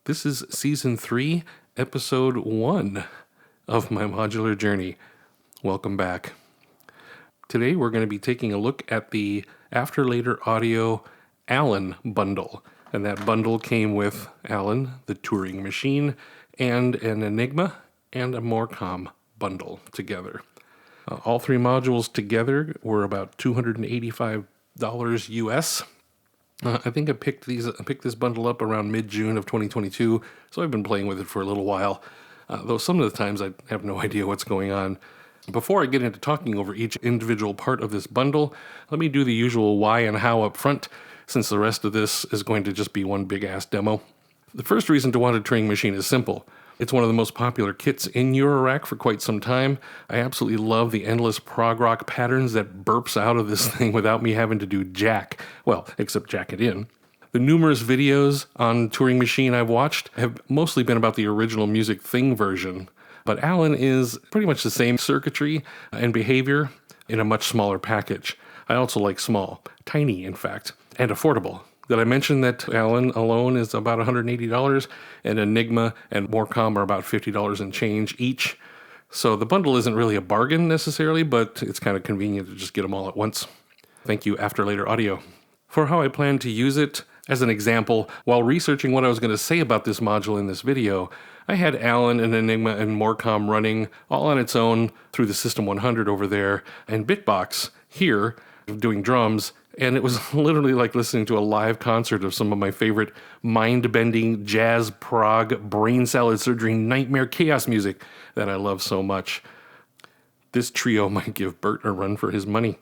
This is Season 3, Episode 1 of my modular journey. Welcome back. Today we're going to be taking a look at the After Later Audio Allen bundle. And that bundle came with Allen, the Turing Machine, and an Enigma and a Morcom bundle together. All three modules together were about $285 US. I think I picked this bundle up around mid-June of 2022, so I've been playing with it for a little while, though some of the times I have no idea what's going on. Before I get into talking over each individual part of this bundle, let me do the usual why and how up front, since the rest of this is going to just be one big-ass demo. The first reason to want a Turing Machine is simple. It's one of the most popular kits in eurorack for quite some time. I absolutely love the endless prog rock patterns that burps out of this thing without me having to do jack. Well, except jack it in. The numerous videos on Turing Machine I've watched have mostly been about the original Music Thing version, but Allen is pretty much the same circuitry and behavior in a much smaller package. I also like small, tiny in fact, and affordable. Did I mention that Allen alone is about $180 and Enigma and Morcom are about $50 and change each? So the bundle isn't really a bargain necessarily, but it's kind of convenient to just get them all at once. Thank you, After Later Audio. For how I plan to use it, as an example, while researching what I was going to say about this module in this video, I had Allen and Enigma and Morcom running all on its own through the System 100 over there, and Bitbox here doing drums. And it was literally like listening to a live concert of some of my favorite mind-bending, jazz, prog, brain salad surgery, nightmare chaos music that I love so much. This trio might give Bert a run for his money.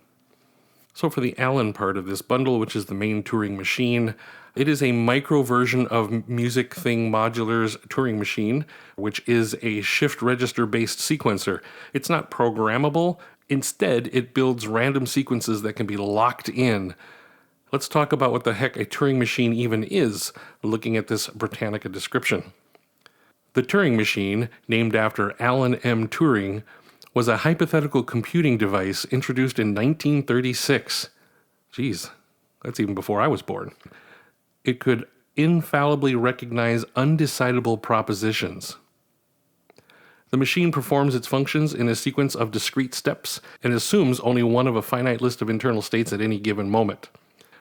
So for the Allen part of this bundle, which is the main Turing Machine, it is a micro version of Music Thing Modular's Turing Machine, which is a shift register-based sequencer. It's not programmable. Instead, it builds random sequences that can be locked in. Let's talk about what the heck a Turing machine even is, looking at this Britannica description. The Turing machine, named after Alan M. Turing, was a hypothetical computing device introduced in 1936. Geez, that's even before I was born. It could infallibly recognize undecidable propositions. The machine performs its functions in a sequence of discrete steps and assumes only one of a finite list of internal states at any given moment.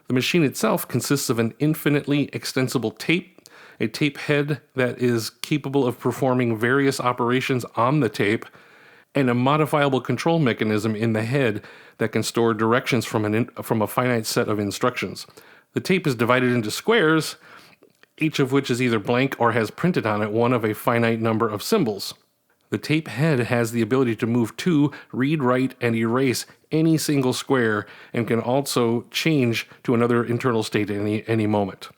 The machine itself consists of an infinitely extensible tape, a tape head that is capable of performing various operations on the tape, and a modifiable control mechanism in the head that can store directions from a finite set of instructions. The tape is divided into squares, each of which is either blank or has printed on it one of a finite number of symbols. The tape head has the ability to move to, read, write, and erase any single square and can also change to another internal state at any moment.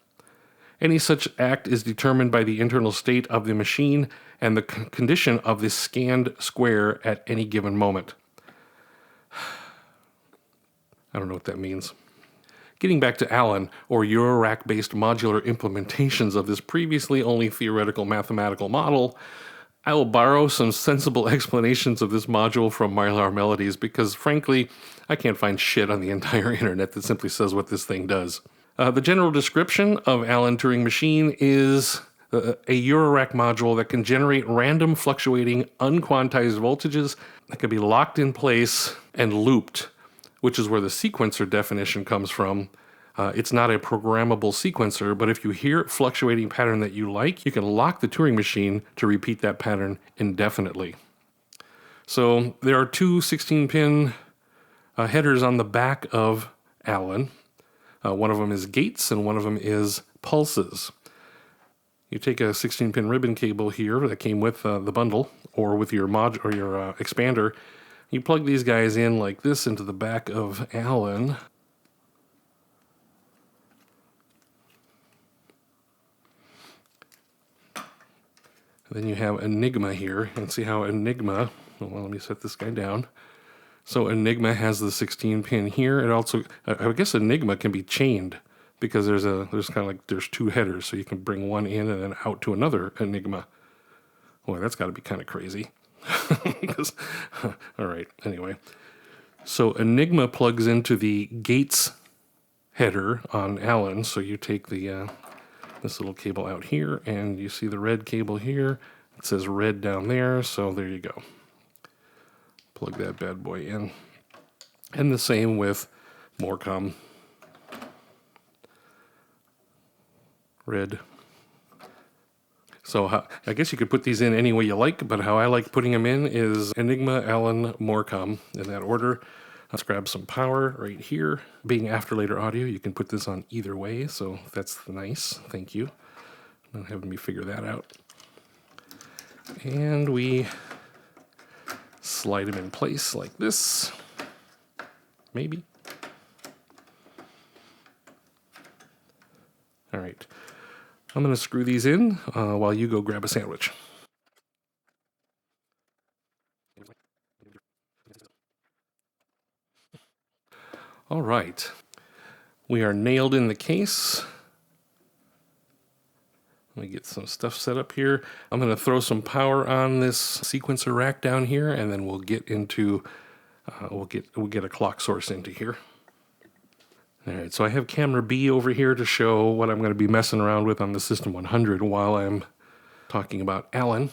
Any such act is determined by the internal state of the machine and the condition of the scanned square at any given moment. I don't know what that means. Getting back to Allen, or eurorack-based modular implementations of this previously only theoretical mathematical model, I will borrow some sensible explanations of this module from Mylar Melodies because, frankly, I can't find shit on the entire internet that simply says what this thing does. The general description of Allen Turing Machine is a eurorack module that can generate random fluctuating unquantized voltages that can be locked in place and looped, which is where the sequencer definition comes from. It's not a programmable sequencer, but if you hear a fluctuating pattern that you like, you can lock the Turing machine to repeat that pattern indefinitely. So there are two 16-pin headers on the back of Allen. One of them is gates and one of them is pulses. You take a 16-pin ribbon cable here that came with the bundle or with your expander. You plug these guys in like this into the back of Allen. Then you have Enigma here, and see how Enigma, well, let me set this guy down. So Enigma has the 16-pin here. It also, I guess Enigma can be chained because there's two headers, so you can bring one in and then out to another Enigma. Boy, that's got to be kind of crazy. All right, anyway. So Enigma plugs into the gates header on Allen, so you take the this little cable out here, and you see the red cable here. It says red down there, so there you go. Plug that bad boy in. And the same with Morcom. Red. So I guess you could put these in any way you like, but how I like putting them in is Enigma, Allen, Morcom in that order. Let's grab some power right here. Being after later audio, you can put this on either way, so that's nice. Thank you. Not having me figure that out. And we slide them in place like this. Maybe. All right. I'm going to screw these in while you go grab a sandwich. All right. We are nailed in the case. Let me get some stuff set up here. I'm going to throw some power on this sequencer rack down here, and then we'll get into we'll get a clock source into here. All right, so I have camera B over here to show what I'm going to be messing around with on the System 100 while I'm talking about Allen.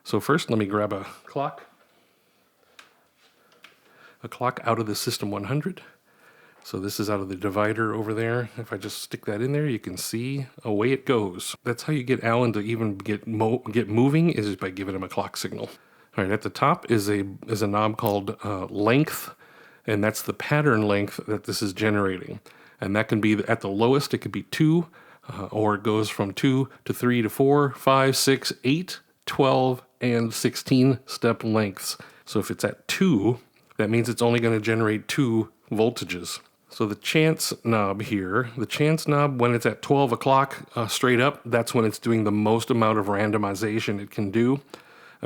So first, let me grab a clock out of the System 100. So this is out of the divider over there. If I just stick that in there, you can see away it goes. That's how you get Allen to even get moving, is by giving him a clock signal. All right, at the top is a knob called length, and that's the pattern length that this is generating. And that can be, at the lowest, it could be 2, or it goes from 2 to 3 to 4, 5, 6, 8, 12, and 16 step lengths. So if it's at 2, that means it's only going to generate 2 voltages. So the chance knob here, when it's at 12 o'clock straight up, that's when it's doing the most amount of randomization it can do.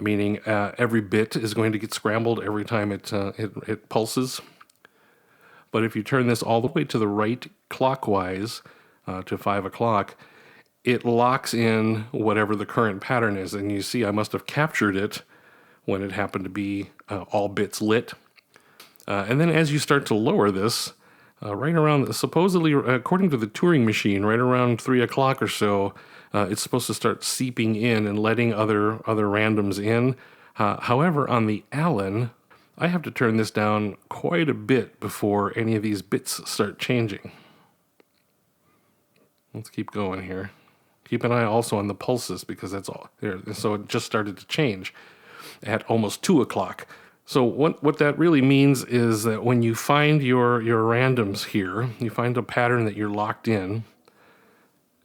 Meaning every bit is going to get scrambled every time it pulses. But if you turn this all the way to the right clockwise to 5 o'clock, it locks in whatever the current pattern is. And you see I must have captured it when it happened to be all bits lit. And then as you start to lower this, right around, supposedly, according to the Turing Machine, right around 3 o'clock or so, it's supposed to start seeping in and letting other randoms in. However, on the Allen, I have to turn this down quite a bit before any of these bits start changing. Let's keep going here. Keep an eye also on the pulses, because that's all there. So it just started to change at almost 2 o'clock. So what that really means is that when you find your randoms here, you find a pattern that you're locked in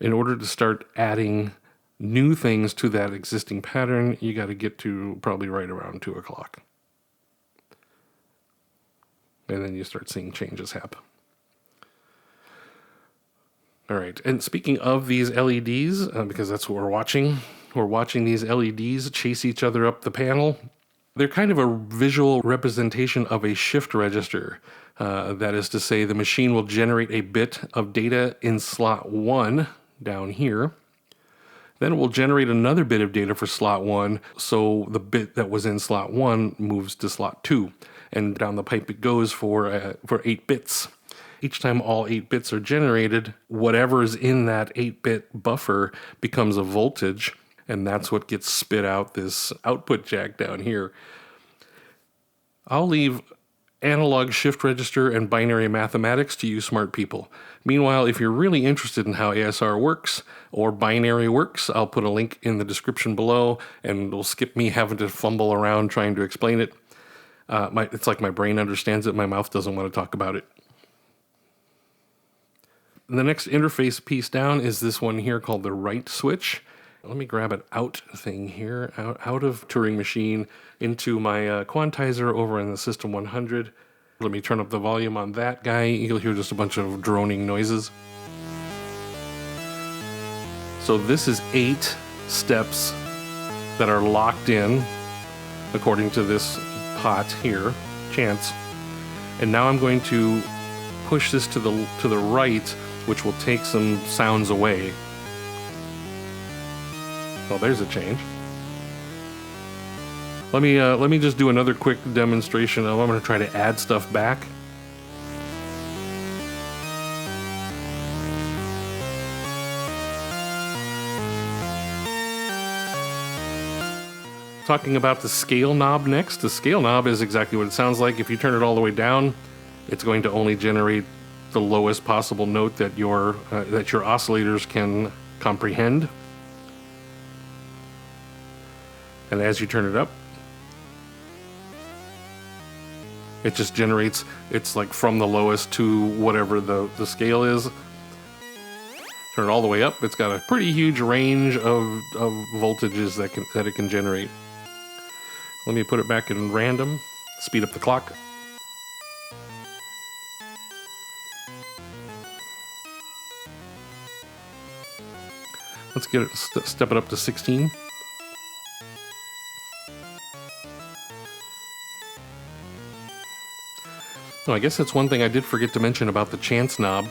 order to start adding new things to that existing pattern, you got to get to probably right around 2 o'clock. And then you start seeing changes happen. All right, and speaking of these LEDs, because that's what we're watching these LEDs chase each other up the panel. They're kind of a visual representation of a shift register. That is to say, the machine will generate a bit of data in slot 1 down here. Then it will generate another bit of data for slot 1, so the bit that was in slot 1 moves to slot 2. And down the pipe it goes for 8 bits. Each time all 8 bits are generated, whatever is in that 8-bit buffer becomes a voltage, and that's what gets spit out this output jack down here. I'll leave analog shift register and binary mathematics to you smart people. Meanwhile, if you're really interested in how ASR works or binary works, I'll put a link in the description below, and it'll skip me having to fumble around trying to explain it. It's like my brain understands it, my mouth doesn't want to talk about it. The next interface piece down is this one here called the write switch. Let me grab an out thing here, out of Turing Machine into my quantizer over in the System 100. Let me turn up the volume on that guy. You'll hear just a bunch of droning noises. So this is 8 steps that are locked in according to this pot here, chance. And now I'm going to push this to the right, which will take some sounds away. Well, there's a change. Let me just do another quick demonstration. I'm going to try to add stuff back. talking about the scale knob next. The scale knob is exactly what it sounds like. If you turn it all the way down, it's going to only generate the lowest possible note that your oscillators can comprehend. And as you turn it up, it just generates, it's like from the lowest to whatever the scale is. Turn it all the way up, it's got a pretty huge range of voltages that it can generate. Let me put it back in random, speed up the clock. Let's get it, step it up to 16. Oh, I guess that's one thing I did forget to mention about the chance knob.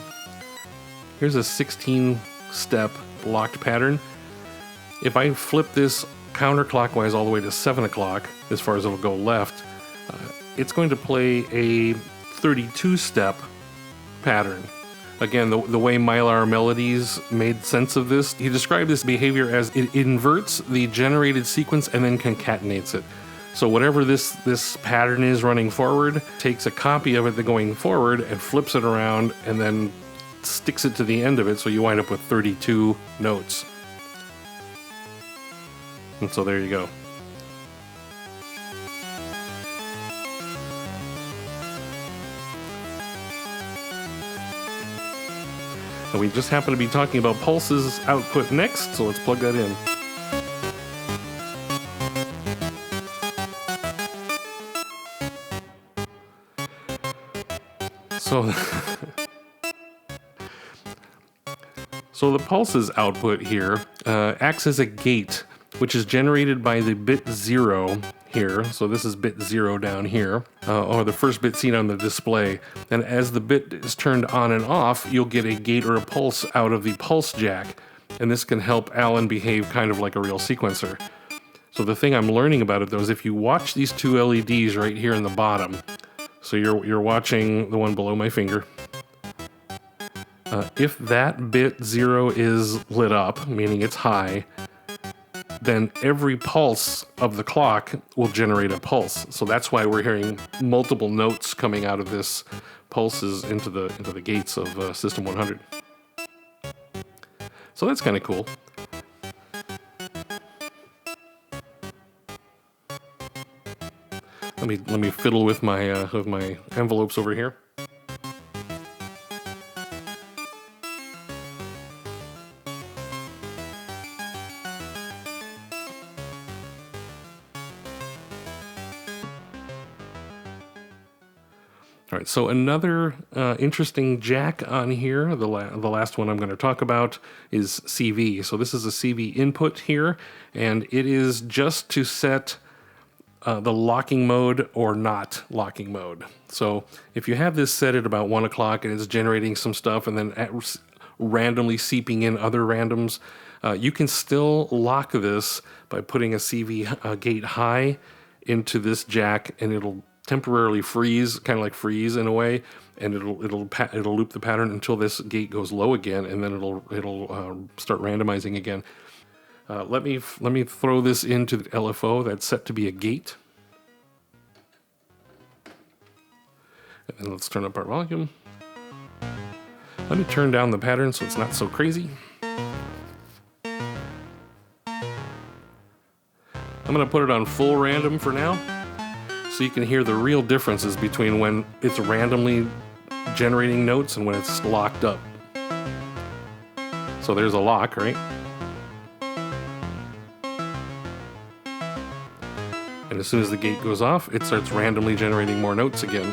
Here's a 16-step locked pattern. If I flip this counterclockwise all the way to 7 o'clock, as far as it'll go left, it's going to play a 32-step pattern. Again, the way Mylar Melodies made sense of this, he described this behavior as it inverts the generated sequence and then concatenates it. So whatever this pattern is running forward, takes a copy of it going forward and flips it around and then sticks it to the end of it, so you wind up with 32 notes. And so there you go. And we just happen to be talking about pulses output next, so let's plug that in. So the pulses output here acts as a gate, which is generated by the bit 0 here. So this is bit 0 down here, or the first bit seen on the display. And as the bit is turned on and off, you'll get a gate or a pulse out of the pulse jack. And this can help Alan behave kind of like a real sequencer. So the thing I'm learning about it, though, is if you watch these two LEDs right here in the bottom, so you're watching the one below my finger. If that bit 0 is lit up, meaning it's high, then every pulse of the clock will generate a pulse. So that's why we're hearing multiple notes coming out of this pulses into the gates of System 100. So that's kind of cool. Let me fiddle with my envelopes over here. All right, so another interesting jack on here, the last one I'm going to talk about is CV. So this is a CV input here, and it is just to set the locking mode or not locking mode. So if you have this set at about 1 o'clock and it's generating some stuff and then randomly seeping in other randoms, you can still lock this by putting a CV gate high into this jack, and it'll temporarily freeze, kind of like freeze in a way, and it'll loop the pattern until this gate goes low again, and then it'll start randomizing again. Let me throw this into the LFO that's set to be a gate. And then let's turn up our volume. Let me turn down the pattern so it's not so crazy. I'm going to put it on full random for now, so you can hear the real differences between when it's randomly generating notes and when it's locked up. So there's a lock, right? And as soon as the gate goes off, it starts randomly generating more notes again.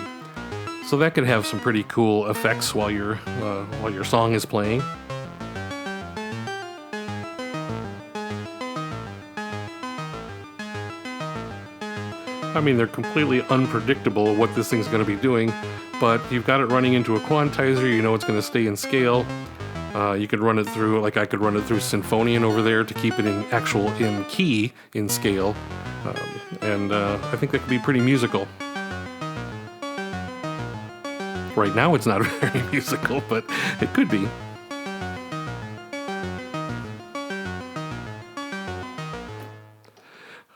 So that can have some pretty cool effects while your song is playing. I mean, they're completely unpredictable what this thing's going to be doing, but you've got it running into a quantizer, you know it's going to stay in scale. You could run it through, like I could run it through Symphonian over there to keep it in key, in scale. And I think that could be pretty musical. Right now it's not very musical, but it could be.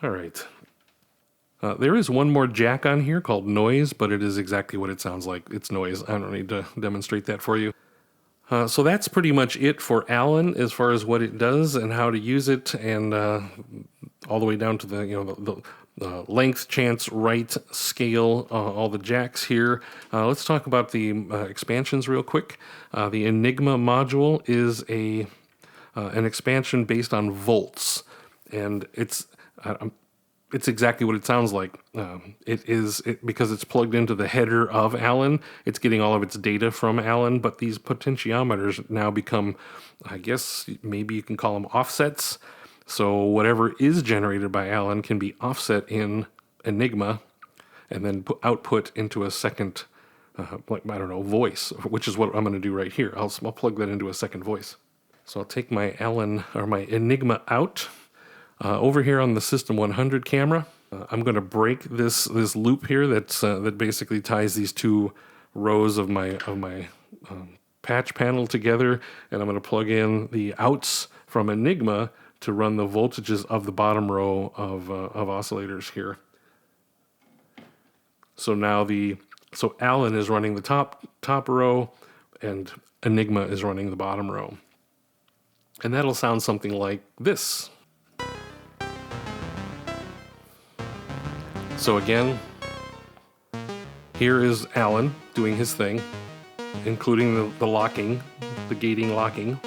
All right. There is one more jack on here called noise, but it is exactly what it sounds like. It's noise. I don't need to demonstrate that for you. So that's pretty much it for Alan as far as what it does and how to use it, and all the way down to the length, chance, right, scale, all the jacks here. Let's talk about the expansions real quick. The Enigma module is an expansion based on volts, and it's exactly what it sounds like. Because it's plugged into the header of Alan, it's getting all of its data from Alan, but these potentiometers now become, I guess, maybe you can call them offsets. So whatever is generated by Alan can be offset in Enigma and then output into a second, voice, which is what I'm going to do right here. I'll plug that into a second voice. So I'll take my my Enigma out. Over here on the System 100 camera, I'm going to break this loop here that basically ties these two rows of my patch panel together, and I'm going to plug in the outs from Enigma to run the voltages of the bottom row of oscillators here. So now Alan is running the top row, and Enigma is running the bottom row, and that'll sound something like this. So again, here is Alan doing his thing, including the locking, the gating locking.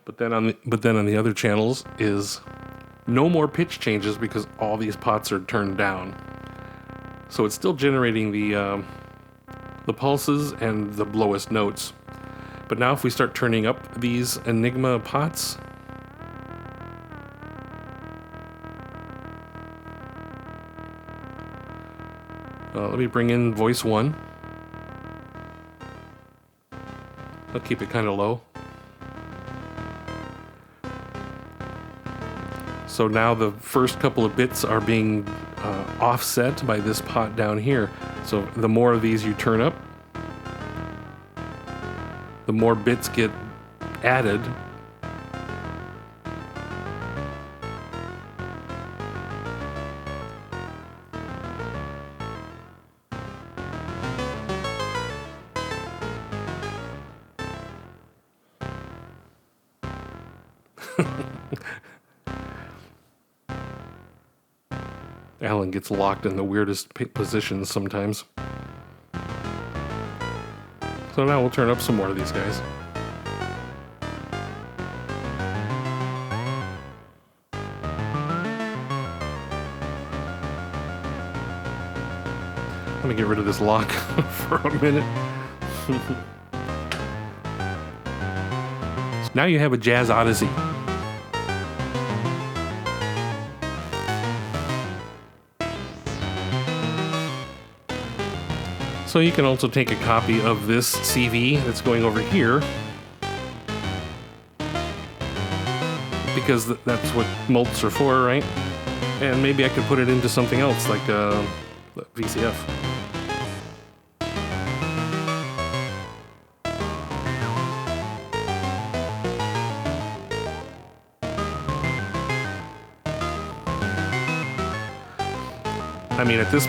But then on the other channels is no more pitch changes because all these pots are turned down. So it's still generating the pulses and the lowest notes. But now if we start turning up these Enigma pots, let me bring in voice 1. I'll keep it kind of low. So now the first couple of bits are being offset by this pot down here. So the more of these you turn up, the more bits get added. Alan gets locked in the weirdest positions sometimes. So now we'll turn up some more of these guys. Let me get rid of this lock for a minute. Now you have a Jazz Odyssey. So you can also take a copy of this CV that's going over here, because that's what mults are for, right? And maybe I could put it into something else, like VCF. I mean, at this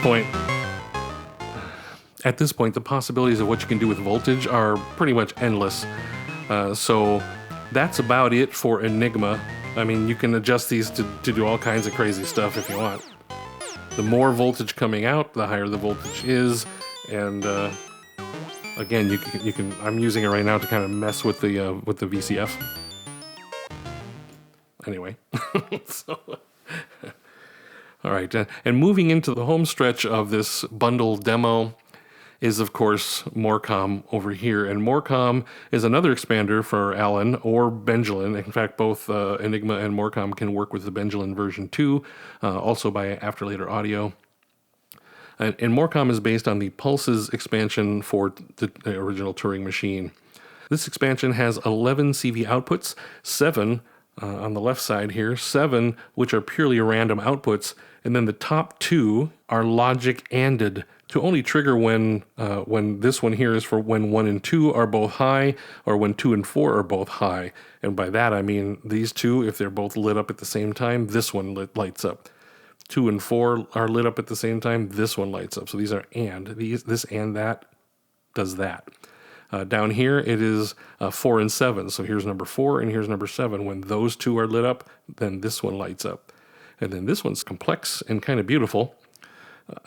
point, the possibilities of what you can do with voltage are pretty much endless. So that's about it for Enigma. I mean, you can adjust these to do all kinds of crazy stuff if you want. The more voltage coming out, the higher the voltage is. And again, you can. I'm using it right now to kind of mess with the VCF. Anyway, so. All right, and moving into the home stretch of this bundle demo is, of course, Morcom over here. And Morcom is another expander for Alan or Benjamin. In fact, both Enigma and Morcom can work with the Benjamin version 2, also by Afterlater Audio. And Morcom is based on the Pulses expansion for the original Turing Machine. This expansion has 11 CV outputs, 7 on the left side here, 7 which are purely random outputs, and then the top 2 are logic anded to only trigger when this one here is for when 1 and 2 are both high, or when 2 and 4 are both high. And by that I mean these two, if they're both lit up at the same time, this one lights up. 2 and 4 are lit up at the same time, this one lights up. So these are and. This and that does that. Down here, it is 4 and 7. So here's number 4 and here's number 7. When those two are lit up, then this one lights up. And then this one's complex and kind of beautiful.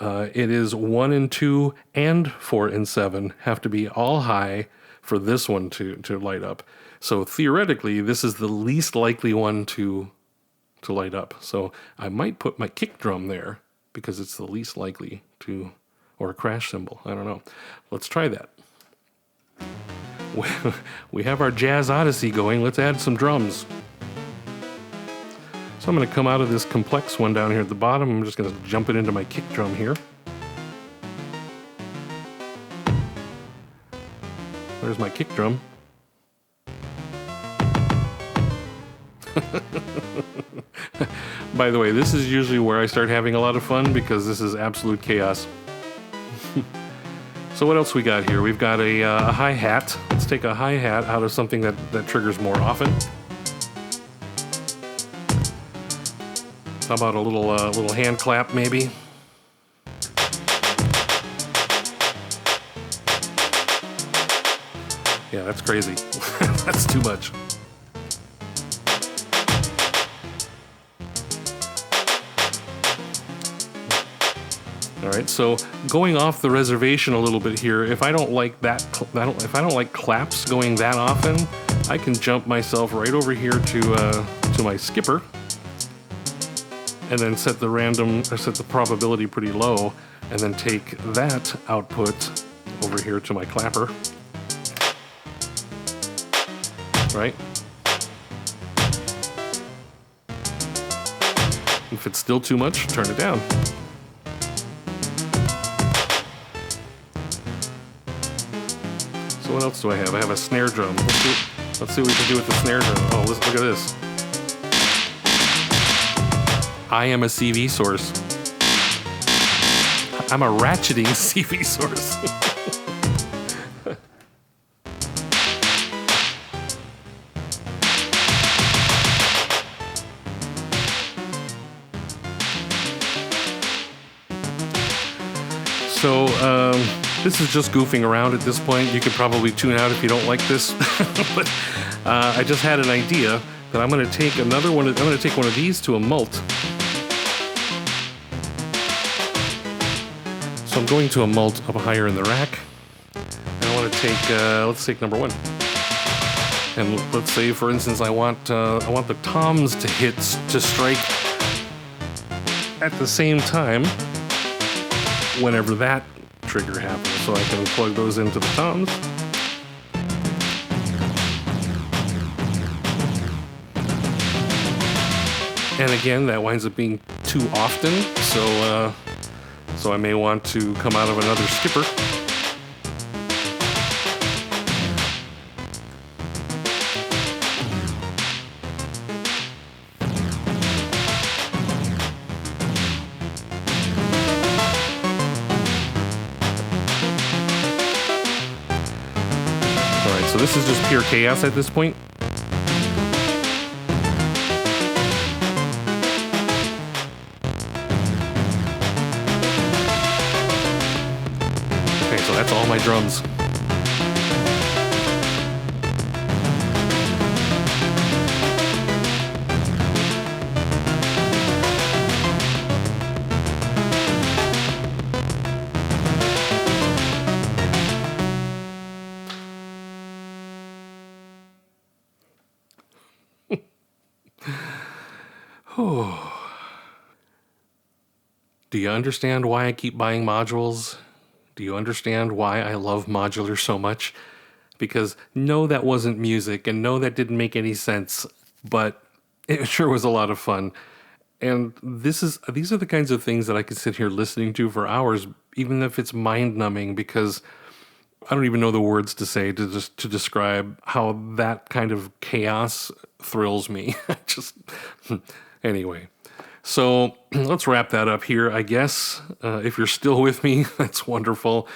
It is 1 and 2 and 4 and 7 have to be all high for this one to light up. So theoretically, this is the least likely one to light up. So I might put my kick drum there because it's the least likely to, or a crash cymbal. I don't know. Let's try that. We have our Jazz Odyssey going. Let's add some drums. So I'm going to come out of this complex one down here at the bottom. I'm just going to jump it into my kick drum here. There's my kick drum. By the way, this is usually where I start having a lot of fun because this is absolute chaos. So what else we got here? We've got a hi-hat. Let's take a hi-hat out of something that triggers more often. How about a little hand clap, maybe? Yeah, that's crazy. That's too much. All right, so going off the reservation a little bit here, if I don't like that, if I don't like claps going that often, I can jump myself right over here to my skipper, and then set the probability pretty low, and then take that output over here to my clapper. Right? If it's still too much, turn it down. So what else do I have? I have a snare drum. Let's see what we can do with the snare drum. Oh, look at this. I am a CV source. I'm a ratcheting CV source. So, this is just goofing around at this point. You could probably tune out if you don't like this. But I just had an idea that I'm going to take another one. I'm going to take one of these to a mult. So I'm going to a mult up higher in the rack. And I want to take, let's take number 1. And let's say, for instance, I want the toms to strike at the same time whenever that trigger happens. So I can plug those into the toms. And again, that winds up being too often, so I may want to come out of another skipper. So this is just pure chaos at this point. Okay, so that's all my drums. Do you understand why I keep buying modules? Do you understand why I love modular so much? Because no, that wasn't music, and no, that didn't make any sense, but it sure was a lot of fun. And these are the kinds of things that I could sit here listening to for hours, even if it's mind-numbing, because I don't even know the words to say to describe how that kind of chaos thrills me. Anyway. So let's wrap that up here, I guess. If you're still with me, that's wonderful.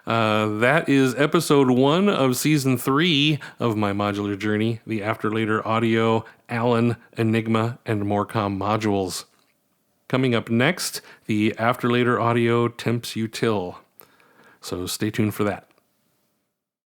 That is episode 1 of season 3 of my modular journey, the After Later Audio, Allen, Enigma, and Morcom modules. Coming up next, the After Later audio Temps Util. So stay tuned for that.